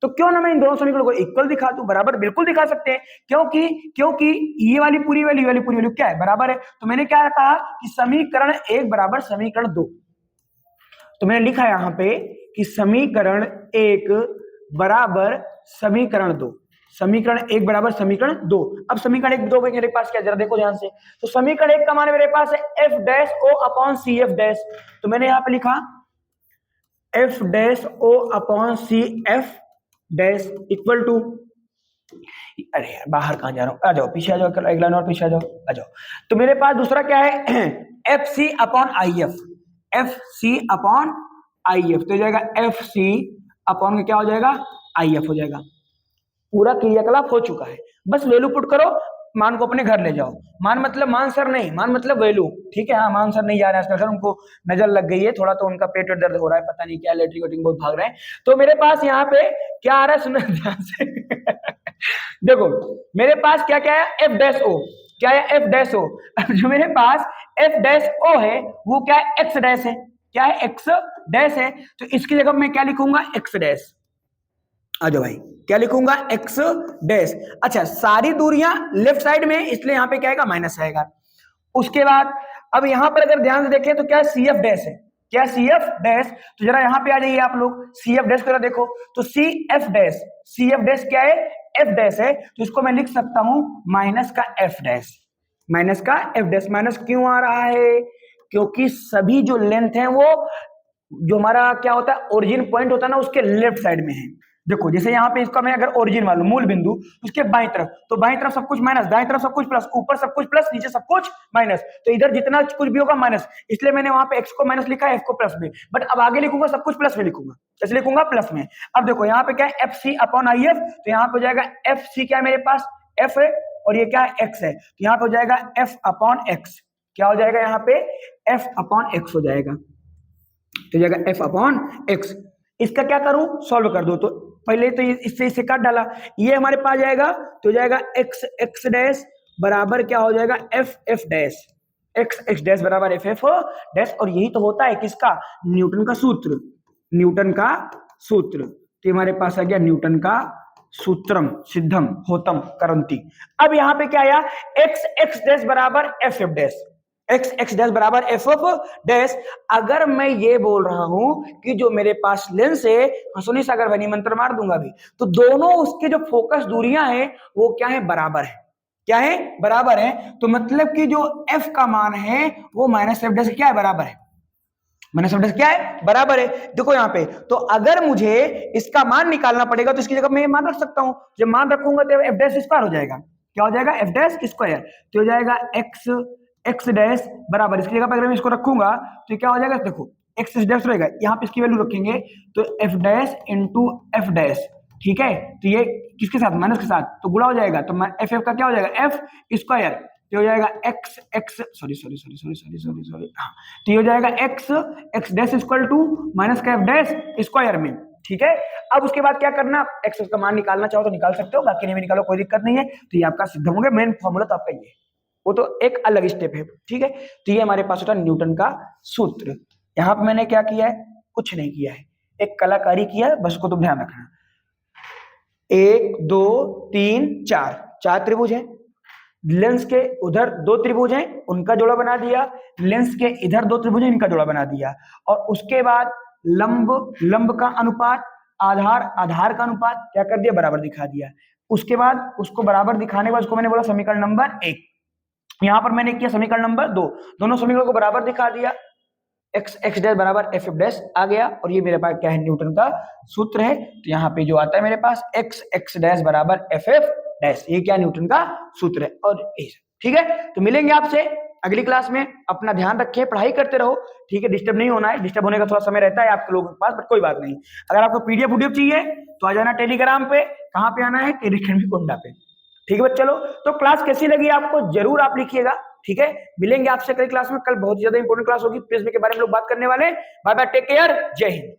S1: तो क्यों ना मैं इन दोनों समीकरणों को इक्वल दिखा दूं, बराबर बिल्कुल दिखा सकते हैं, क्योंकि ये वाली पूरी वैल्यू, ये वाली पूरी वैल्यू क्या है, बराबर है। तो मैंने क्या कहा कि समीकरण 1 बराबर समीकरण 2, तो मैंने लिखा यहां पे कि समीकरण 1 बराबर समीकरण 2, समीकरण 1 बराबर समीकरण 2। अब समीकरण 1 2 मेरे पास क्या, जरा देखो ध्यान से। तो समीकरण 1 का मान मेरे पास है F dash O upon C F dash, तो मैंने यहां पे लिखा F dash O upon C F dash equal to, अरे यार बाहर कहां जा रहा हूं, आ जाओ पीछे आ जाओ, एक लाइन और पीछे आ जाओ। तो मेरे पास दूसरा क्या है F C upon I F, F C upon I F, तो हो जाएगा एफ सी अपॉन क्या हो जाएगा, आई एफ हो जाएगा। पूरा क्रियाकलाप हो चुका है, बस वैल्यू पुट करो, मान को अपने घर ले जाओ। मान मतलब मान सर नहीं, मान मतलब वैल्यू, ठीक है। हाँ मान सर नहीं जा रहे हैं सर, उनको नजर लग गई है थोड़ा, तो उनका पेट दर्द हो रहा है, पता नहीं क्या, लेटरिन वेटरिन बहुत भाग रहे हैं। तो मेरे पास यहाँ पे क्या आ रहा है, सुनो ध्यान से देखो मेरे पास क्या क्या है, एफ डैश ओ, क्या है एफ डैश ओ। जो मेरे पास एफ डैश ओ है वो क्या है, एक्स डैश है, क्या है एक्स डैश है, तो इसकी जगह मैं क्या लिखूंगा, एक्स डैश। आ जाओ भाई, क्या लिखूंगा, एक्स डैश। अच्छा सारी दूरियां लेफ्ट साइड में, इसलिए यहां पे क्या आएगा, माइनस आएगा। उसके बाद अब यहां पर अगर ध्यान से देखें तो क्या सी एफ डैश है, क्या सी एफ डैश, तो जरा यहां पे आ जाइए आप लोग, सी एफ डैश को देखो, तो C F dash, C F dash क्या है, एफ डैश है, तो इसको मैं लिख सकता हूं माइनस का एफ डैश, माइनस का एफ डैश। माइनस क्यों आ रहा है, क्योंकि सभी जो लेंथ है वो जो हमारा क्या होता है ओरिजिन पॉइंट होता है ना, उसके लेफ्ट साइड में है। देखो जैसे यहाँ पे इसका मैं अगर ओरिजिन मान लूं, मूल बिंदु, उसके बाईं तरफ, तो बाईं तरफ सब कुछ माइनस, दाईं तरफ सब कुछ प्लस, ऊपर सब कुछ प्लस, नीचे सब कुछ माइनस, तो इधर जितना कुछ भी होगा माइनस, इसलिए मैंने वहां पे एक्स को माइनस लिखा है, एफ को प्लस में। बट अब आगे लिखूंगा सब कुछ प्लस में लिखूंगा, कैसे लिखूंगा, प्लस में। अब देखो यहाँ पे क्या है, F C upon I F, तो यहाँ पे हो जाएगा एफ सी क्या है मेरे पास, एफ है, और ये क्या है, एक्स है, तो यहाँ पे हो जाएगा एफ अपॉन एक्स, क्या हो जाएगा यहाँ पे, एफ अपॉन एक्स हो जाएगा, तो जाएगा एफ अपॉन एक्स। इसका क्या करूं, सॉल्व कर दो, तो पहले तो इससे इसे काट डाला, ये हमारे पास जाएगा, तो जाएगा एक्स एक्स डैश बराबर क्या हो जाएगा, F F dash, x X dash बराबर एफ एफ डैश। और यही तो होता है किसका, न्यूटन का सूत्र, न्यूटन का सूत्र। तो हमारे पास आ गया न्यूटन का सूत्रम सिद्धम होतम करंती। अब यहां पे क्या आया, एक्स एक्स डैश बराबर F F dash, x X dash बराबर एफ एफ डैश। अगर मैं ये बोल रहा हूं कि जो मेरे पास लेंस है, सुनी सागर भाई मंत्र मार दूंगा अभी, तो दोनों उसके जो फोकस दूरियां हैं वो क्या है, बराबर है, क्या है, बराबर है। तो मतलब कि जो एफ का मान है वो माइनस एफ डैश क्या है, बराबर है, माइनस एफ डैश क्या है, बराबर है। देखो यहाँ पे, तो अगर मुझे इसका मान निकालना पड़ेगा तो इसकी जगह मैं मान रख सकता हूं, जब मान रखूंगा तो एफ डैश स्क्वायर हो जाएगा, क्या हो जाएगा, एफ डैश स्क्वायर, तो हो जाएगा एक्स एक्स डैश बराबर, इसकी जगह पर अगर मैं इसको रखूंगा तो क्या हो जाएगा, देखो एक्स डैश रहेगा, यहाँ पे इसकी वैल्यू रखेंगे तो F dash into F dash, ठीक है। तो ये किसके साथ, माइनस के साथ, तो गुणा हो जाएगा, तो एफ एफ का क्या हो जाएगा, एफ स्क्वायर, तो हो जाएगा X X sorry sorry sorry sorry sorry sorry sorry हाँ, तो ये हो जाएगा X X dash equal to minus का एफ डैश स्क्वायर में, ठीक है। अब उसके बाद क्या करना, एक्स का मान निकालना चाहो तो निकाल सकते हो, बाकी नहीं भी निकालो कोई दिक्कत नहीं है। तो ये आपका सिद्ध होंगे, मेन फॉर्मूला तो आपका ये, वो तो एक अलग स्टेप है, ठीक है। तो ये हमारे पास होता है न्यूटन का सूत्र। यहां पर मैंने क्या किया है, कुछ नहीं किया है, एक कलाकारी किया है, बस उसको तुम ध्यान रखना। 1 2 3 4 चार त्रिभुज हैं, लेंस के उधर 2 त्रिभुज हैं, उनका जोड़ा बना दिया, लेंस के इधर 2 त्रिभुज हैं, इनका जोड़ा बना दिया, और उसके बाद लंब लंब का अनुपात, आधार आधार का अनुपात क्या कर दिया, बराबर दिखा दिया। उसके बाद उसको बराबर दिखाने के बाद उसको मैंने बोला समीकरण नंबर 1, यहां पर मैंने किया समीकरण नंबर 2, दोनों समीकरणों को बराबर दिखा दिया, एक्स एक्स डैश बराबर एफ एफ डैश आ गया, और ये मेरे पास क्या है, न्यूटन का सूत्र है। तो यहाँ पे जो आता है मेरे पास एक्स एक्स डैश बराबर एफ एफ डैश, ये क्या न्यूटन का सूत्र है, और ठीक है। तो मिलेंगे आपसे अगली क्लास में, अपना ध्यान रखें, पढ़ाई करते रहो, ठीक है, डिस्टर्ब नहीं होना है, डिस्टर्ब होने का थोड़ा समय रहता है आपके लोगों के पास, बट कोई बात नहीं। अगर आपको पीडीएफ वीडियो चाहिए तो आ जाना टेलीग्राम पे, कहाँ पे आना है, टेलीग्राम कुंडा पे, ठीक है चलो, तो क्लास कैसी लगी आपको जरूर आप लिखिएगा। ठीक है, मिलेंगे आपसे कल क्लास में। कल बहुत ज्यादा इंपॉर्टेंट क्लास होगी, प्रिज्म के बारे में लोग बात करने वाले। बाय बाय, टेक केयर, जय हिंद।